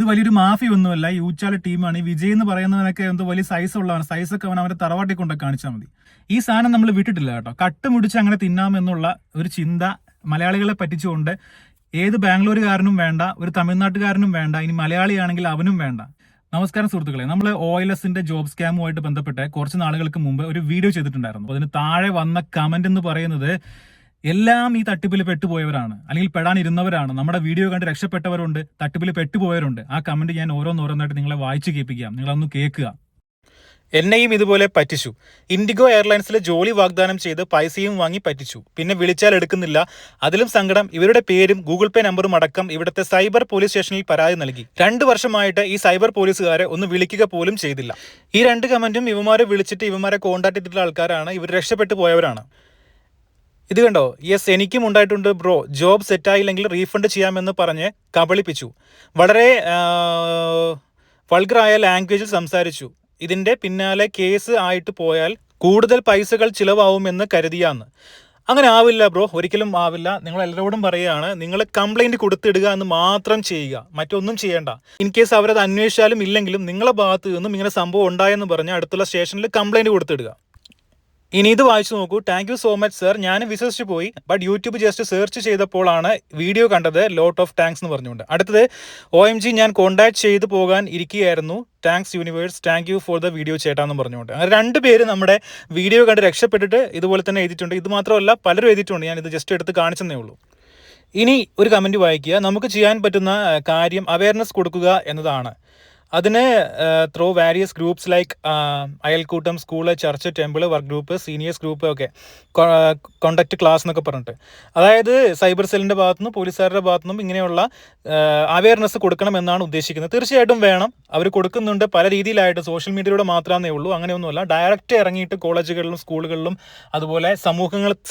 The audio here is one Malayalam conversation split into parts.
ഇത് വലിയൊരു മാഫി ഒന്നുമല്ല, ഈ ഊച്ചാളി ടീമാണ്. ഈ വിജയ് എന്ന് പറയുന്നവനൊക്കെ എന്തോ വലിയ സൈസ് ഉള്ളതാണ്. സൈസൊക്കെ അവന്റെ തറവാട്ടി കൊണ്ടൊക്കെ കാണിച്ചാൽ മതി. ഈ സാധനം നമ്മൾ വിട്ടിട്ടില്ല കേട്ടോ. കട്ടുമുടിച്ച് അങ്ങനെ തിന്നാമെന്നുള്ള ഒരു ചിന്ത മലയാളികളെ പറ്റിച്ചുകൊണ്ട് ഏത് ബാംഗ്ലൂരുകാരനും വേണ്ട, ഒരു തമിഴ്നാട്ടുകാരനും വേണ്ട, ഇനി മലയാളിയാണെങ്കിൽ അവനും വേണ്ട. നമസ്കാരം സുഹൃത്തുക്കളെ, നമ്മൾ OLSന്റെ ജോബ് സ്കാമുമായിട്ട് ബന്ധപ്പെട്ട് കുറച്ച് നാളുകൾക്ക് മുമ്പ് ഒരു വീഡിയോ ചെയ്തിട്ടുണ്ടായിരുന്നു. അതിന് താഴെ വന്ന കമന്റ് എന്ന് പറയുന്നത് എല്ലാം ഈ തട്ടിപ്പിൽ പെട്ടുപോയവരാണ്, അല്ലെങ്കിൽ പെടാനിരുന്നവരാണ്. നമ്മുടെ വീഡിയോ കണ്ട് രക്ഷപ്പെട്ടവരുണ്ട്, തട്ടിപ്പിൽ പെട്ടുപോയവരുണ്ട്. ആ കമന്റ് ഞാൻ ഓരോന്നോരോന്നായിട്ട് നിങ്ങളെ വായിച്ചു കേൾപ്പിക്കാം, നിങ്ങളൊന്ന് കേൾക്കുക. എന്നെയും ഇതുപോലെ പറ്റിച്ചു. ഇൻഡിഗോ എയർലൈൻസിൽ ജോലി വാഗ്ദാനം ചെയ്ത് പൈസയും വാങ്ങി പറ്റിച്ചു. പിന്നെ വിളിച്ചാൽ എടുക്കുന്നില്ല. അതിലും സങ്കടം, ഇവരുടെ പേരും ഗൂഗിൾ പേ നമ്പറും അടക്കം ഇവിടുത്തെ സൈബർ പോലീസ് സ്റ്റേഷനിൽ പരാതി നൽകി. 2 വർഷമായിട്ട് ഈ സൈബർ പോലീസുകാരെ ഒന്ന് വിളിക്കുക പോലും ചെയ്തില്ല. ഈ 2 കമന്റും ഇവന്മാരെ വിളിച്ചിട്ട് ഇവന്മാരെ കോൺടാക്ട് ചെയ്തിട്ടുള്ള ആൾക്കാരാണ്. ഇവർ രക്ഷപ്പെട്ടു പോയവരാണ്. ഇത് കണ്ടോ? യെസ്, എനിക്കും ഉണ്ടായിട്ടുണ്ട് ബ്രോ. ജോബ് സെറ്റായില്ലെങ്കിൽ റീഫണ്ട് ചെയ്യാമെന്ന് പറഞ്ഞ് കബളിപ്പിച്ചു. വളരെ വൾഗറായ ലാംഗ്വേജിൽ സംസാരിച്ചു. ഇതിന്റെ പിന്നാലെ കേസ് ആയിട്ട് പോയാൽ കൂടുതൽ പൈസകൾ ചിലവാകുമെന്ന് കരുതിയാന്ന്. അങ്ങനെ ആവില്ല ബ്രോ, ഒരിക്കലും ആവില്ല. നിങ്ങൾ എല്ലാവരോടും പറയുകയാണ്, നിങ്ങൾ കംപ്ലൈന്റ് കൊടുത്തിടുക എന്ന് മാത്രം ചെയ്യുക, മറ്റൊന്നും ചെയ്യേണ്ട. ഇൻ കേസ് അവരത് അന്വേഷിച്ചാലും ഇല്ലെങ്കിലും നിങ്ങളെ ഭാഗത്ത് നിന്നും ഇങ്ങനെ സംഭവം ഉണ്ടായെന്ന് പറഞ്ഞ് അടുത്തുള്ള സ്റ്റേഷനിൽ കംപ്ലൈന്റ് കൊടുത്തിടുക. ഇനി ഇത് വായിച്ചു നോക്കൂ. Thank you so much sir, ഞാൻ വിശ്വസിച്ച് പോയി. ബട്ട് യൂട്യൂബ് ജസ്റ്റ് സെർച്ച് ചെയ്തപ്പോഴാണ് വീഡിയോ കണ്ടത്. ലോട്ട് ഓഫ് താങ്ക്സ് എന്ന് പറഞ്ഞുകൊണ്ട്. അടുത്തത്, OMG ഞാൻ കോൺടാക്ട് ചെയ്ത് പോകാൻ ഇരിക്കുകയായിരുന്നു. Thanks universe, thank you for the video ചേട്ടാന്ന് പറഞ്ഞുകൊണ്ട്. അങ്ങനെ 2 പേര് നമ്മുടെ വീഡിയോ കണ്ട് രക്ഷപ്പെട്ടിട്ട് ഇതുപോലെ തന്നെ എഴുതിയിട്ടുണ്ട്. ഇത് മാത്രമല്ല പലരും എഴുതിയിട്ടുണ്ട്. ഞാൻ ഇത് ജസ്റ്റ് എടുത്ത് കാണിച്ചെന്നേ ഉള്ളൂ. ഇനി ഒരു കമന്റ് വായിക്കുക. നമുക്ക് ചെയ്യാൻ പറ്റുന്ന കാര്യം അവയർനെസ് കൊടുക്കുക എന്നതാണ്. അതിന് ത്രൂ വാരിയസ് ഗ്രൂപ്പ്സ് ലൈക്ക് അയൽക്കൂട്ടം, school, church, temple, work group, seniors group ഒക്കെ കോണ്ടക്ട് ക്ലാസ് എന്നൊക്കെ പറഞ്ഞിട്ട്, അതായത് സൈബർ സെല്ലിൻ്റെ ഭാഗത്തുനിന്നും പോലീസുകാരുടെ ഭാഗത്തുനിന്നും ഇങ്ങനെയുള്ള അവയർനെസ് കൊടുക്കണം എന്നാണ് ഉദ്ദേശിക്കുന്നത്. തീർച്ചയായിട്ടും വേണം, അവർ കൊടുക്കുന്നുണ്ട് പല രീതിയിലായിട്ട്. സോഷ്യൽ മീഡിയയിലൂടെ മാത്രമേ ഉള്ളൂ, അങ്ങനെയൊന്നുമല്ല. ഡയറക്റ്റ് ഇറങ്ങിയിട്ട് കോളേജുകളിലും സ്കൂളുകളിലും അതുപോലെ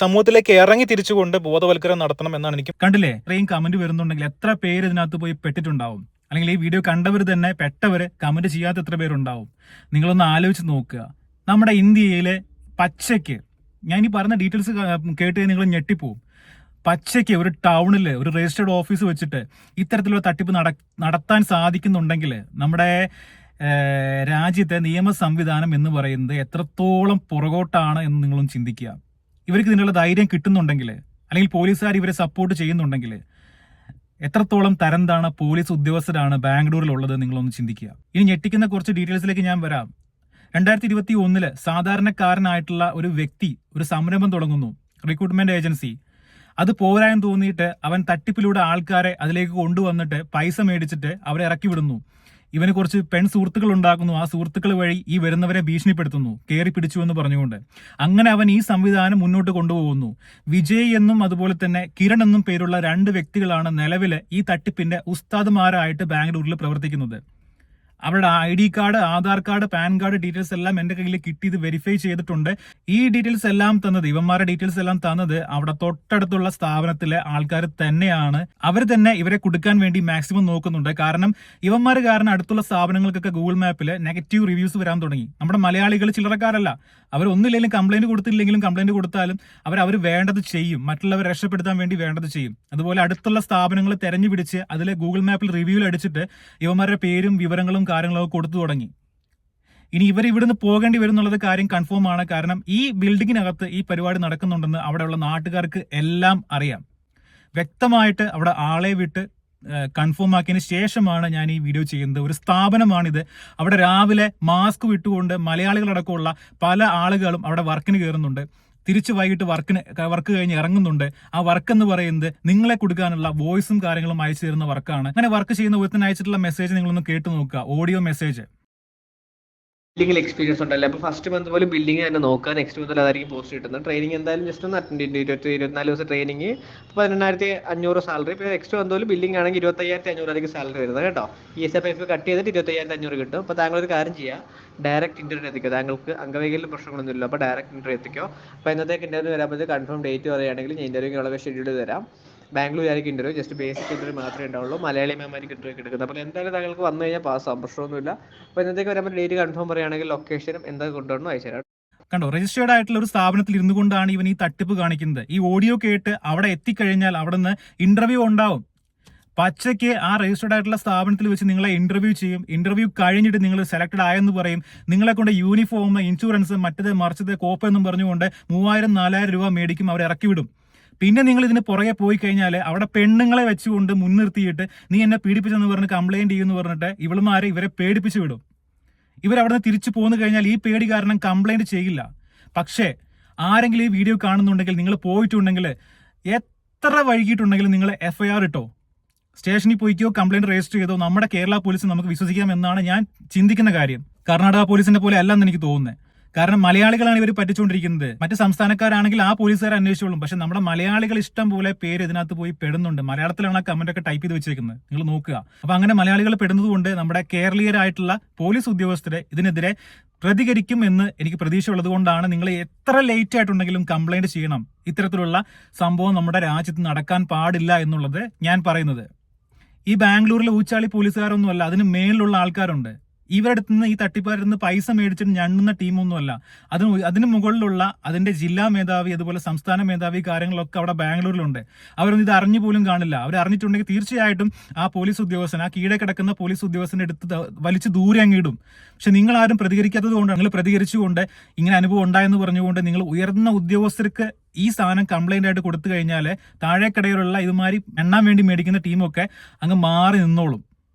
സമൂഹത്തിലേക്ക് ഇറങ്ങി തിരിച്ചുകൊണ്ട് ബോധവൽക്കരണം നടത്തണം എന്നാണ് എനിക്ക്. കണ്ടില്ലേ, ഇത്രയും കമന്റ് വരുന്നുണ്ടെങ്കിൽ എത്ര പേര് ഇതിനകത്ത് പോയി പെട്ടിട്ടുണ്ടാവും, അല്ലെങ്കിൽ ഈ വീഡിയോ കണ്ടവർ തന്നെ പെട്ടവർ കമന്റ് ചെയ്യാത്ത എത്ര പേരുണ്ടാവും. നിങ്ങളൊന്ന് ആലോചിച്ച് നോക്കുക. നമ്മുടെ ഇന്ത്യയിലെ പച്ചയ്ക്ക്, ഞാൻ ഈ പറഞ്ഞ ഡീറ്റെയിൽസ് കേട്ട് നിങ്ങൾ ഞെട്ടിപ്പോവും. പച്ചയ്ക്ക് ഒരു ടൗണിൽ ഒരു രജിസ്റ്റേർഡ് ഓഫീസ് വെച്ചിട്ട് ഇത്തരത്തിലുള്ള തട്ടിപ്പ് നടത്താൻ സാധിക്കുന്നുണ്ടെങ്കിൽ നമ്മുടെ രാജ്യത്തെ നിയമ സംവിധാനം എന്ന് പറയുന്നത് എത്രത്തോളം പുറകോട്ടാണ് എന്ന് നിങ്ങളൊന്ന് ചിന്തിക്കുക. ഇവർക്ക് ഇതിനുള്ള ധൈര്യം കിട്ടുന്നുണ്ടെങ്കിൽ, അല്ലെങ്കിൽ പോലീസുകാർ ഇവരെ സപ്പോർട്ട് ചെയ്യുന്നുണ്ടെങ്കിൽ, എത്രത്തോളം തരംതാണ പോലീസ് ഉദ്യോഗസ്ഥരാണ് ബാംഗ്ലൂരിലുള്ളത് നിങ്ങളൊന്ന് ചിന്തിക്കുക. ഇനി ഞെട്ടിക്കുന്ന കുറച്ച് ഡീറ്റെയിൽസിലേക്ക് ഞാൻ വരാം. 2021 സാധാരണക്കാരനായിട്ടുള്ള ഒരു വ്യക്തി ഒരു സംരംഭം തുടങ്ങുന്നു, റിക്രൂട്ട്മെന്റ് ഏജൻസി. അത് പോരായെന്ന് തോന്നിയിട്ട് അവൻ തട്ടിപ്പിലൂടെ ആൾക്കാരെ അതിലേക്ക് കൊണ്ടുവന്നിട്ട് പൈസ മേടിച്ചിട്ട് അവരെ ഇറക്കി വിടുന്നു. ഇവന് കുറച്ച് പെൺ സുഹൃത്തുക്കൾ ഉണ്ടാക്കുന്നു. ആ സുഹൃത്തുക്കൾ വഴി ഈ വരുന്നവരെ ഭീഷണിപ്പെടുത്തുന്നു, കയറി പിടിച്ചു എന്ന് പറഞ്ഞുകൊണ്ട്. അങ്ങനെ അവൻ ഈ സംവിധാനം മുന്നോട്ട് കൊണ്ടുപോകുന്നു. വിജയ് എന്നും അതുപോലെ തന്നെ കിരൺ എന്നും പേരുള്ള 2 വ്യക്തികളാണ് നിലവിലെ ഈ തട്ടിപ്പിന്റെ ഉസ്താദുമാരായിട്ട് ബാംഗ്ലൂരിൽ പ്രവർത്തിക്കുന്നത്. അവരുടെ ID card, Aadhaar card, pan card details എല്ലാം എൻ്റെ കയ്യിൽ കിട്ടി. ഇത് വെരിഫൈ ചെയ്തിട്ടുണ്ട്. ഈ ഡീറ്റെയിൽസ് എല്ലാം തന്നത്, ഇവന്മാരുടെ ഡീറ്റെയിൽസ് എല്ലാം തന്നത് അവിടെ തൊട്ടടുത്തുള്ള സ്ഥാപനത്തിലെ ആൾക്കാർ തന്നെയാണ്. അവർ തന്നെ ഇവരെ കൊടുക്കാൻ വേണ്ടി മാക്സിമം നോക്കുന്നുണ്ട്. കാരണം ഇവന്മാർ കാരണം അടുത്തുള്ള സ്ഥാപനങ്ങൾക്കൊക്കെ ഗൂഗിൾ മാപ്പിൽ നെഗറ്റീവ് റിവ്യൂസ് വരാൻ തുടങ്ങി. നമ്മുടെ മലയാളികൾ ചില്ലറക്കാരല്ല. അവർ ഒന്നില്ലെങ്കിലും കംപ്ലൈന്റ് കൊടുത്തില്ലെങ്കിലും കംപ്ലൈന്റ് കൊടുത്താലും അവർ വേണ്ടത് ചെയ്യും, മറ്റുള്ളവരെ രക്ഷപ്പെടുത്താൻ വേണ്ടി വേണ്ടത് ചെയ്യും. അതുപോലെ അടുത്തുള്ള സ്ഥാപനങ്ങൾ തെരഞ്ഞു പിടിച്ച് അതിലെ ഗൂഗിൾ മാപ്പിൽ റിവ്യൂവിൽ അടിച്ചിട്ട് ഇവന്മാരുടെ പേരും വിവരങ്ങളും കാര്യങ്ങളൊക്കെ കൊടുത്തു തുടങ്ങി. ഇനി ഇവർ ഇവിടുന്ന് പോകേണ്ടി വരും എന്നുള്ളത് കാര്യം കൺഫേം ആണ്. കാരണം ഈ ബിൽഡിങ്ങിനകത്ത് ഈ പരിപാടി നടക്കുന്നുണ്ടെന്ന് അവിടെയുള്ള നാട്ടുകാർക്ക് എല്ലാം അറിയാം. വ്യക്തമായിട്ട് അവിടെ ആളെ വിട്ട് കൺഫേം ആക്കിയതിന് ശേഷമാണ് ഞാൻ ഈ വീഡിയോ ചെയ്യുന്നത്. ഒരു സ്ഥാപനമാണിത്. അവിടെ രാവിലെ മാസ്ക് വിട്ടുകൊണ്ട് മലയാളികളടക്കമുള്ള പല ആളുകളും അവിടെ വർക്കിന് കയറുന്നുണ്ട്. തിരിച്ച് വൈകിട്ട് വർക്ക് കഴിഞ്ഞ് ഇറങ്ങുന്നുണ്ട്. ആ വർക്ക് എന്ന് പറയുന്നത് നിങ്ങളെ കൊടുക്കാനുള്ള വോയിസും കാര്യങ്ങളും അയച്ചു തരുന്ന വർക്കാണ്. അങ്ങനെ വർക്ക് ചെയ്യുന്ന ഒരുത്തിന് അയച്ചിട്ടുള്ള മെസ്സേജ് നിങ്ങളൊന്ന് കേട്ടു നോക്കുക, ഓഡിയോ മെസ്സേജ്. ബിൽഡിംഗിൽ എക്സ്പീരിയൻസ് ഉണ്ടല്ലോ, അപ്പോൾ ഫസ്റ്റ് മന്ത് പോലും ബിൽഡിംഗ് തന്നെ നോക്കുക. നെക്സ്റ്റ് മന്തിൽ അതായിരിക്കും പോസ്റ്റ് കിട്ടുന്നത്. ട്രെയിനിങ് എന്തായാലും ജസ്റ്റ് ഒന്ന് അറ്റൻഡ് ചെയ്തിട്ട് 24 ദിവസം ട്രെയിനിങ്, 18,500 സാലറി. ഇപ്പോൾ നെക്സ്റ്റ് മന്ത് പോലും ബിൽഡിംഗ് ആണെങ്കിൽ 25,500 ആയിരിക്കും സാലറി വരുന്നത് കേട്ടോ. ESF കട്ട് ചെയ്തിട്ട് 25,500 കിട്ടും. അപ്പോൾ താങ്കൾ ഒരു കാര്യം ചെയ്യുക, ഡയറക്റ്റ് ഇന്റർവ്യൂ എത്തിക്കുക. താങ്കൾക്ക് അംഗവൈകല്യം പ്രശ്നങ്ങളൊന്നുമില്ല, അപ്പോൾ ഡയറക്റ്റ് ഇന്റർവ്യൂ എത്തിക്കോ. അപ്പോൾ എന്നത്തേക്ക് ഇന്റർവ്യൂ വരാൻ കൺഫേം ഡേറ്റ് പറയുകയാണെങ്കിൽ ഞാൻ ഇന്റർവ്യൂക്ക് ഷെഡ്യൂൾ തരാം. ബാംഗ്ലൂർ ആയിരിക്കും ഇന്റർവ്യൂ, ജസ്റ്റ് ബേസിക് ഇന്റർവ്യൂ മാത്രമേ ഉണ്ടാവുള്ളൂ. മലയാളി മാമാർക്ക് ഇന്റർവ്യൂ എടുക്കുന്നത്. അപ്പോൾ എന്തായാലും താങ്കൾക്ക് വന്നു കഴിഞ്ഞാൽ പാസ്സാകും, പ്രശ്നമൊന്നുമില്ല. അപ്പോൾ എന്നത്തേക്ക് വരാൻ ഡേറ്റ് കൺഫേം പറയുകയാണെങ്കിൽ ലൊക്കേഷനും എന്താ കൊണ്ടുവരണം അയച്ചു തരാം. കണ്ടോ, രജിസ്റ്റേർഡ് ആയിട്ടുള്ള ഒരു സ്ഥാപനത്തിൽ ഇരുന്നു കൊണ്ടാണ് ഇവൻ ഈ തട്ടിപ്പ് കാണിക്കുന്നത്. ഈ ഓഡിയോ കേട്ട് അവിടെ എത്തിക്കഴിഞ്ഞാൽ അവിടെ നിന്ന് ഇന്റർവ്യൂ ഉണ്ടാവും. പച്ചയ്ക്ക് ആ രജിസ്റ്റേർഡ് ആയിട്ടുള്ള സ്ഥാപനത്തിൽ വെച്ച് നിങ്ങളെ ഇന്റർവ്യൂ ചെയ്യും. ഇന്റർവ്യൂ കഴിഞ്ഞിട്ട് നിങ്ങൾ സെലക്ടഡ് ആയെന്ന് പറയും. നിങ്ങളെ കൊണ്ട് യൂണിഫോം, ഇൻഷുറൻസ്, മറ്റേത് മറിച്ചത് കോപ്പ് എന്നും പറഞ്ഞുകൊണ്ട് 3000-4000 രൂപ മേടിക്കും, അവർ ഇറക്കി വിടും. പിന്നെ നിങ്ങൾ ഇതിന് പുറകെ പോയി കഴിഞ്ഞാൽ അവിടെ പെണ്ണുങ്ങളെ വെച്ചുകൊണ്ട് മുൻനിർത്തിയിട്ട് നീ എന്നെ പീഡിപ്പിച്ചെന്ന് പറഞ്ഞ് കംപ്ലൈന്റ് ചെയ്യുമെന്ന് പറഞ്ഞിട്ട് ഇവരെ പേടിപ്പിച്ചു വിടും. ഇവരവിടെ നിന്ന് തിരിച്ചു പോന്നു കഴിഞ്ഞാൽ ഈ പേടി കാരണം കംപ്ലൈന്റ് ചെയ്യില്ല. പക്ഷേ ആരെങ്കിലും ഈ വീഡിയോ കാണുന്നുണ്ടെങ്കിൽ, നിങ്ങൾ പോയിട്ടുണ്ടെങ്കിൽ, എത്ര വൈകിട്ടുണ്ടെങ്കിലും നിങ്ങൾ FIR ഇട്ടോ, സ്റ്റേഷനിൽ പോയിക്കോ, കംപ്ലൈന്റ് രജിസ്റ്റർ ചെയ്തോ, നമ്മുടെ കേരള പോലീസ് നമുക്ക് വിശ്വസിക്കാം എന്നാണ് ഞാൻ ചിന്തിക്കുന്ന കാര്യം. കർണാടക പോലീസിന്റെ പോലെ അല്ലെന്ന് എനിക്ക് തോന്നുന്നത്. കാരണം മലയാളികളാണ് ഇവർ പറ്റിച്ചുകൊണ്ടിരിക്കുന്നത്. മറ്റ് സംസ്ഥാനക്കാരാണെങ്കിൽ ആ പോലീസുകാർ അന്വേഷിച്ചോളും. പക്ഷെ നമ്മുടെ മലയാളികൾ ഇഷ്ടം പോലെ പേര് ഇതിനകത്ത് പോയി പെടുന്നുണ്ട്. മലയാളത്തിലാണ് ആ കമന്റ് ഒക്കെ ടൈപ്പ് ചെയ്ത് വെച്ചേക്കുന്നത്, നിങ്ങൾ നോക്കുക. അപ്പൊ അങ്ങനെ മലയാളികൾ പെടുന്നതുകൊണ്ട് നമ്മുടെ കേരളീയരായിട്ടുള്ള പോലീസ് ഉദ്യോഗസ്ഥരെ ഇതിനെതിരെ പ്രതികരിക്കും എന്ന് എനിക്ക് പ്രതീക്ഷ ഉള്ളത് കൊണ്ടാണ് നിങ്ങൾ എത്ര ലേറ്റ് ആയിട്ടുണ്ടെങ്കിലും കംപ്ലൈന്റ് ചെയ്യണം. ഇത്തരത്തിലുള്ള സംഭവം നമ്മുടെ രാജ്യത്ത് നടക്കാൻ പാടില്ല എന്നുള്ളത് ഞാൻ പറയുന്നത്. ഈ ബാംഗ്ലൂരിലെ ഊച്ചാളി പോലീസുകാരൊന്നുമല്ല, അതിന് മേലിലുള്ള ആൾക്കാരുണ്ട്. ഇവരുടെ അടുത്ത് നിന്ന്, ഈ തട്ടിപ്പാരിൽ നിന്ന് പൈസ മേടിച്ചിട്ട് ഞണ്ണുന്ന ടീമൊന്നുമല്ല. അതിന് മുകളിലുള്ള അതിന്റെ ജില്ലാ മേധാവി, അതുപോലെ സംസ്ഥാന മേധാവി, കാര്യങ്ങളൊക്കെ അവിടെ ബാംഗ്ലൂരിലുണ്ട്. അവരൊന്നും ഇത് അറിഞ്ഞു പോലും കാണില്ല. അവർ അറിഞ്ഞിട്ടുണ്ടെങ്കിൽ തീർച്ചയായിട്ടും ആ പോലീസ് ഉദ്യോഗസ്ഥൻ, ആ കീഴെ കിടക്കുന്ന പോലീസ് ഉദ്യോഗസ്ഥനെ എടുത്ത് വലിച്ചു ദൂരെ അങ്ങിടും. പക്ഷെ നിങ്ങൾ ആരും പ്രതികരിക്കാത്തത് കൊണ്ട്, നിങ്ങൾ പ്രതികരിച്ചുകൊണ്ട് ഇങ്ങനെ അനുഭവം ഉണ്ടായെന്ന് പറഞ്ഞുകൊണ്ട് നിങ്ങൾ ഉയർന്ന ഉദ്യോഗസ്ഥർക്ക് ഈ സാധനം കംപ്ലൈന്റ് ആയിട്ട് കൊടുത്തു കഴിഞ്ഞാൽ താഴേക്കടയിലുള്ള ഇതുമാതിരി എണ്ണാൻ വേണ്ടി മേടിക്കുന്ന ടീമൊക്കെ അങ്ങ് മാറി നിന്നോളും.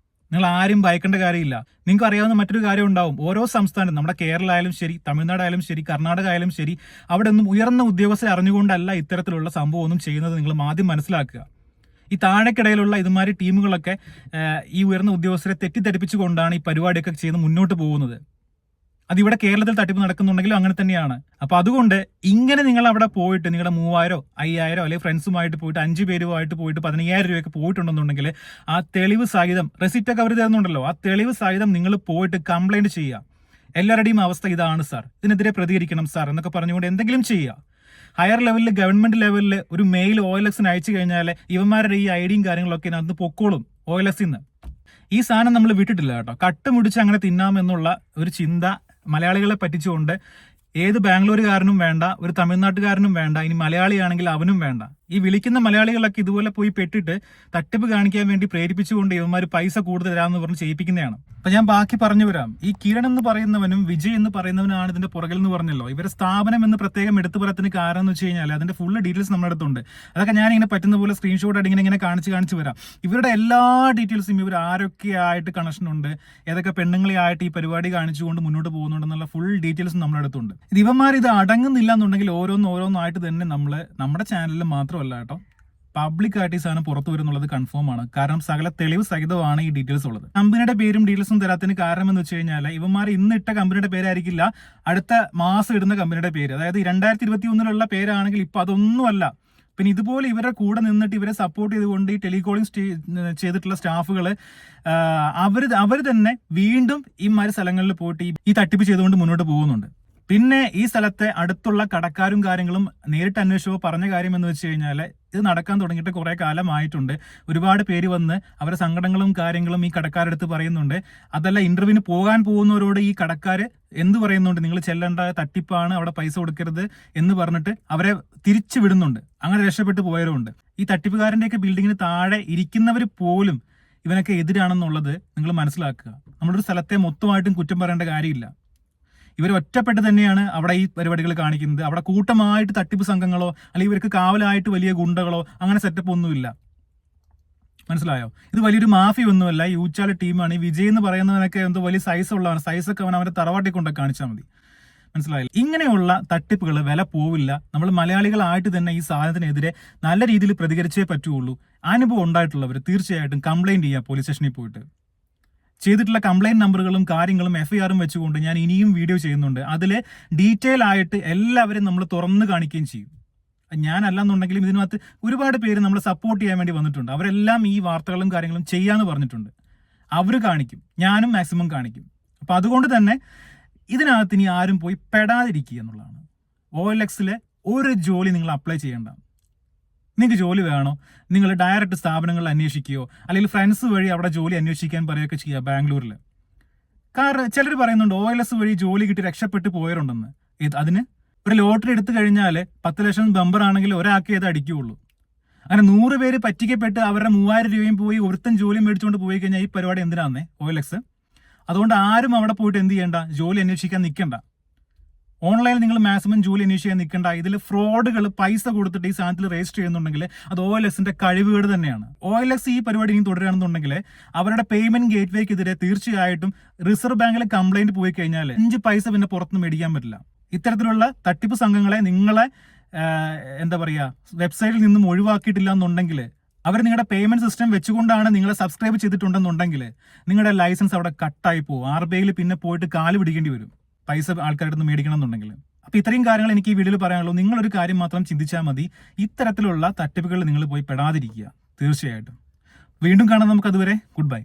നിങ്ങൾ ആരും ഭയക്കേണ്ട കാര്യമില്ല. നിങ്ങൾക്ക് അറിയാവുന്ന മറ്റൊരു കാര്യം ഉണ്ടാവും. ഓരോ സംസ്ഥാനം, നമ്മുടെ കേരള ആയാലും ശരി, തമിഴ്നാട് ആയാലും ശരി, കർണാടക ആയാലും ശരി, അവിടെ ഒന്നും ഉയർന്ന ഉദ്യോഗസ്ഥരെ അറിഞ്ഞുകൊണ്ടല്ല ഇത്തരത്തിലുള്ള സംഭവം ഒന്നും ചെയ്യുന്നത്. നിങ്ങൾ ആദ്യം മനസ്സിലാക്കുക. ഈ താഴേക്കിടയിലുള്ള ഇതുമാതിരി ടീമുകളൊക്കെ ഈ ഉയർന്ന ഉദ്യോഗസ്ഥരെ തെറ്റിദ്ധരിപ്പിച്ചുകൊണ്ടാണ് ഈ പരിപാടിയൊക്കെ ചെയ്ത് മുന്നോട്ട് പോകുന്നത്. അതിവിടെ കേരളത്തിൽ തട്ടിപ്പ് നടക്കുന്നുണ്ടെങ്കിലും അങ്ങനെ തന്നെയാണ്. അപ്പൊ അതുകൊണ്ട് ഇങ്ങനെ നിങ്ങൾ അവിടെ പോയിട്ട് നിങ്ങളുടെ 3000, 5000 അല്ലെങ്കിൽ ഫ്രണ്ട്സുമായിട്ട് പോയിട്ട് 5 പേരുമായിട്ട് പോയിട്ട് 15000 രൂപയൊക്കെ പോയിട്ടുണ്ടെന്നുണ്ടെങ്കിൽ ആ തെളിവ് സഹിതം, റെസിപ്റ്റ് ഒക്കെ അവർ തരുന്നുണ്ടല്ലോ, ആ തെളിവ് സഹിതം നിങ്ങൾ പോയിട്ട് കംപ്ലൈന്റ് ചെയ്യുക. എല്ലാവരുടെയും അവസ്ഥ ഇതാണ് സാർ, ഇതിനെതിരെ പ്രതികരിക്കണം സാർ എന്നൊക്കെ പറഞ്ഞുകൊണ്ട് എന്തെങ്കിലും ചെയ്യുക. ഹയർ ലെവലിൽ, ഗവൺമെന്റ് ലെവലിൽ ഒരു മെയിൽ OLXന് അയച്ചു കഴിഞ്ഞാൽ ഇവന്മാരുടെ ഈ ഐഡിയും കാര്യങ്ങളൊക്കെ അതിനകത്ത് പൊക്കോളും OLXൽ നിന്ന്. ഈ സാധനം നമ്മൾ വിട്ടിട്ടില്ല കേട്ടോ. കട്ടുമുടിച്ച് അങ്ങനെ തിന്നാമെന്നുള്ള ഒരു ചിന്ത മലയാളികളെ പറ്റിച്ചുകൊണ്ട് ഏത് ബാംഗ്ലൂരുകാരനും വേണ്ട, ഒരു തമിഴ്നാട്ടുകാരനും വേണ്ട, ഇനി മലയാളിയാണെങ്കിൽ അവനും വേണ്ട. ഈ വിളിക്കുന്ന മലയാളികളൊക്കെ ഇതുപോലെ പോയി പെട്ടിട്ട് തട്ടിപ്പ് കാണിക്കാൻ വേണ്ടി പ്രേരിപ്പിച്ചുകൊണ്ട് ഇവന്മാർ പൈസ കൂടുതൽ തരാമെന്ന് പറഞ്ഞ് ചെയ്യിപ്പിക്കുന്നതാണ്. അപ്പൊ ഞാൻ ബാക്കി പറഞ്ഞു വരാം. ഈ കിരൺ എന്ന് പറയുന്നവനും വിജയ് എന്ന് പറയുന്നവനാണ് ഇതിന്റെ പുറകിൽ എന്ന് പറഞ്ഞല്ലോ. ഇവരെ സ്ഥാപനം എന്ന് പ്രത്യേകം എടുത്തു പറയത്തിന് കാരണം എന്ന് വെച്ച് കഴിഞ്ഞാൽ അതിന്റെ ഫുൾ ഡീറ്റെയിൽസ് നമ്മുടെ അടുത്തുണ്ട്. അതൊക്കെ ഞാൻ ഇങ്ങനെ പറ്റുന്ന പോലെ സ്ക്രീൻഷോട്ട് ആയിട്ട് ഇങ്ങനെ കാണിച്ചു വരാം. ഇവരുടെ എല്ലാ ഡീറ്റെയിൽസും, ഇവർ ആരൊക്കെ ആയിട്ട് കണക്ഷൻ ഉണ്ട്, ഏതൊക്കെ പെണ്ണുങ്ങളെ ആയിട്ട് ഈ പരിപാടി കാണിച്ചുകൊണ്ട് മുന്നോട്ട് പോകുന്നുണ്ടെന്നുള്ള ഫുൾ ഡീറ്റെയിൽസ് നമ്മുടെ അടുത്തുണ്ട്. ഇവന്മാർ ഇത് അടങ്ങുന്നില്ല എന്നുണ്ടെങ്കിൽ ഓരോന്നായിട്ട് തന്നെ നമ്മുടെ ചാനലിൽ മാത്രമല്ല കേട്ടോ, പബ്ലിക് ആയിട്ട് ഈ സാധനം പുറത്തു വരുന്നുള്ളത് കൺഫേം ആണ്. കാരണം സകല തെളിവ് സഹിതമാണ് ഈ ഡീറ്റെയിൽസ് ഉള്ളത്. കമ്പനിയുടെ പേരും ഡീറ്റെയിൽസും തരാത്തതിന് കാരണം എന്ന് വെച്ച് കഴിഞ്ഞാൽ ഇവന്മാർ ഇന്ന് ഇട്ട കമ്പനിയുടെ പേരായിരിക്കില്ല അടുത്ത മാസം ഇടുന്ന കമ്പനിയുടെ പേര്. അതായത് 2021 പേരാണെങ്കിൽ ഇപ്പൊ അതൊന്നുമല്ല. പിന്നെ ഇതുപോലെ ഇവരുടെ കൂടെ നിന്നിട്ട് ഇവരെ സപ്പോർട്ട് ചെയ്തുകൊണ്ട് ഈ ടെലികോളിംഗ് ചെയ്തിട്ടുള്ള സ്റ്റാഫുകൾ അവർ തന്നെ വീണ്ടും ഈ മാതിരി സ്ഥലങ്ങളിൽ പോയിട്ട് ഈ തട്ടിപ്പ് ചെയ്തുകൊണ്ട് മുന്നോട്ട് പോകുന്നുണ്ട്. പിന്നെ ഈ സ്ഥലത്തെ അടുത്തുള്ള കടക്കാരും കാര്യങ്ങളും നേരിട്ട് അന്വേഷിച്ചപ്പോൾ പറഞ്ഞ കാര്യം എന്ന് വെച്ച് കഴിഞ്ഞാൽ ഇത് നടക്കാൻ തുടങ്ങിയിട്ട് കുറെ കാലമായിട്ടുണ്ട്. ഒരുപാട് പേര് വന്ന് അവരുടെ സങ്കടങ്ങളും കാര്യങ്ങളും ഈ കടക്കാരെടുത്ത് പറയുന്നുണ്ട്. അതല്ല, ഇന്റർവ്യൂവിന് പോകാൻ പോകുന്നവരോട് ഈ കടക്കാർ എന്ത് പറയുന്നുണ്ട്, നിങ്ങൾ ചെല്ലേണ്ട, തട്ടിപ്പാണ്, അവിടെ പൈസ കൊടുക്കരുത് എന്ന് പറഞ്ഞിട്ട് അവരെ തിരിച്ചു വിടുന്നുണ്ട്. അങ്ങനെ രക്ഷപ്പെട്ടു പോയവരുണ്ട്. ഈ തട്ടിപ്പുകാരൻ്റെയൊക്കെ ബിൽഡിങ്ങിന് താഴെ ഇരിക്കുന്നവർ പോലും ഇവനൊക്കെ എതിരാണെന്നുള്ളത് നിങ്ങൾ മനസ്സിലാക്കുക. നമ്മുടെ ഒരു സ്ഥലത്തെ മൊത്തമായിട്ടും കുറ്റം പറയേണ്ട കാര്യമില്ല. ഇവർ ഒറ്റപ്പെട്ട് തന്നെയാണ് അവിടെ ഈ പരിപാടികൾ കാണിക്കുന്നത്. അവിടെ കൂട്ടമായിട്ട് തട്ടിപ്പ് സംഘങ്ങളോ അല്ലെങ്കിൽ ഇവർക്ക് കാവലായിട്ട് വലിയ ഗുണ്ടകളോ അങ്ങനെ സെറ്റപ്പ് ഒന്നുമില്ല. മനസ്സിലായോ? ഇത് വലിയൊരു മാഫിയ ഒന്നുമല്ല, ഈ ഊച്ചാളി ടീമാണ്. ഈ വിജയ് എന്ന് പറയുന്നവനൊക്കെ എന്തോ വലിയ സൈസ് ഉള്ളതാണ്. സൈസൊക്കെ അവരെ തറവാട്ടി കൊണ്ടൊക്കെ കാണിച്ചാൽ മതി. മനസ്സിലായില്ല? ഇങ്ങനെയുള്ള തട്ടിപ്പുകൾ വില പോവില്ല. നമ്മൾ മലയാളികളായിട്ട് തന്നെ ഈ സാധനത്തിനെതിരെ നല്ല രീതിയിൽ പ്രതികരിച്ചേ പറ്റുള്ളൂ. അനുഭവം ഉണ്ടായിട്ടുള്ളവർ തീർച്ചയായിട്ടും കംപ്ലൈന്റ് ചെയ്യുക പോലീസ് സ്റ്റേഷനിൽ പോയിട്ട്. ചെയ്തിട്ടുള്ള കംപ്ലൈന്റ് നമ്പറുകളും കാര്യങ്ങളും FIRഉം വെച്ചുകൊണ്ട് ഞാൻ ഇനിയും വീഡിയോ ചെയ്യുന്നുണ്ട്. അതിൽ ഡീറ്റെയിൽ ആയിട്ട് എല്ലാവരും നമ്മൾ തുറന്ന് കാണിക്കുകയും ചെയ്യും. ഞാനല്ലെന്നുണ്ടെങ്കിലും ഇതിനകത്ത് ഒരുപാട് പേര് നമ്മളെ സപ്പോർട്ട് ചെയ്യാൻ വേണ്ടി വന്നിട്ടുണ്ട്. അവരെല്ലാം ഈ വാർത്തകളും കാര്യങ്ങളും ചെയ്യാന്ന് പറഞ്ഞിട്ടുണ്ട്. അവർ കാണിക്കും, ഞാനും മാക്സിമം കാണിക്കും. അപ്പം അതുകൊണ്ട് തന്നെ ഇതിനകത്ത് ഇനി ആരും പോയി പെടാതിരിക്കുക എന്നുള്ളതാണ്. OLXലെ ഒരു ജോലി നിങ്ങൾ അപ്ലൈ ചെയ്യേണ്ട. നിങ്ങൾക്ക് ജോലി വേണോ, നിങ്ങൾ ഡയറക്റ്റ് സ്ഥാപനങ്ങളിൽ അന്വേഷിക്കുകയോ അല്ലെങ്കിൽ ഫ്രണ്ട്സ് വഴി അവിടെ ജോലി അന്വേഷിക്കാൻ പറയുകയൊക്കെ ചെയ്യുക ബാംഗ്ലൂരിൽ. കാരണം ചിലർ പറയുന്നുണ്ട് OLX വഴി ജോലി കിട്ടി രക്ഷപ്പെട്ട് പോയവരുണ്ടെന്ന്. അതിന് ഒരു ലോട്ടറി എടുത്തു കഴിഞ്ഞാൽ 10 ലക്ഷം ബമ്പർ ആണെങ്കിൽ ഒരാൾക്ക് അത് അടിക്കുകയുള്ളൂ. അങ്ങനെ 100 പേര് പറ്റിക്കപ്പെട്ട് അവരുടെ 3000 രൂപയും പോയി ഒരുത്തൻ ജോലി മേടിച്ചുകൊണ്ട് പോയി കഴിഞ്ഞാൽ ഈ പരിപാടി എന്തിനാന്നേ OLX. അതുകൊണ്ട് ആരും അവിടെ പോയിട്ട് എന്ത് ചെയ്യണ്ട, ജോലി അന്വേഷിക്കാൻ നിൽക്കണ്ട. ഓൺലൈനിൽ നിങ്ങൾ മാക്സിമം ജോലി അന്വേഷിക്കാൻ നിൽക്കണ്ട. ഇതിൽ ഫ്രോഡുകൾ പൈസ കൊടുത്തിട്ട് ഈ സാധനത്തിൽ രജിസ്റ്റർ ചെയ്യുന്നുണ്ടെങ്കിൽ അത് OLXന്റെ കഴിവുകേട് തന്നെയാണ്. OLX ഈ പരിപാടി ഇനി തുടരുകയാണെന്നുണ്ടെങ്കിൽ അവരുടെ പേയ്മെന്റ് ഗേറ്റ്വേക്കെതിരെ തീർച്ചയായിട്ടും റിസർവ് ബാങ്കിൽ കംപ്ലൈന്റ് പോയി കഴിഞ്ഞാൽ 5 പൈസ പിന്നെ പുറത്തുനിന്ന് മേടിക്കാൻ പറ്റില്ല. ഇത്തരത്തിലുള്ള തട്ടിപ്പ് സംഘങ്ങളെ നിങ്ങളെ എന്താ പറയുക വെബ്സൈറ്റിൽ നിന്നും ഒഴിവാക്കിയിട്ടില്ല എന്നുണ്ടെങ്കിൽ, അവർ നിങ്ങളുടെ പേയ്മെന്റ് സിസ്റ്റം വെച്ചുകൊണ്ടാണ് നിങ്ങളെ സബ്സ്ക്രൈബ് ചെയ്തിട്ടുണ്ടെന്നുണ്ടെങ്കിൽ നിങ്ങളുടെ ലൈസൻസ് അവിടെ കട്ടായി പോകും. RBIയിൽ പിന്നെ പോയിട്ട് കാല് പിടിക്കേണ്ടി വരും പൈസ ആൾക്കാരുടെ നിന്ന് മേടിക്കണം എന്നുണ്ടെങ്കിൽ. അപ്പൊ ഇത്രയും കാര്യങ്ങൾ എനിക്ക് ഈ വീഡിയോയിൽ പറയാനുള്ളൂ. നിങ്ങളൊരു കാര്യം മാത്രം ചിന്തിച്ചാൽ മതി, ഇത്തരത്തിലുള്ള തട്ടിപ്പുകളിൽ നിങ്ങൾ പോയി പെടാതിരിക്കുക തീർച്ചയായിട്ടും. വീണ്ടും കാണാം നമുക്ക്. അതുവരെ ഗുഡ് ബൈ.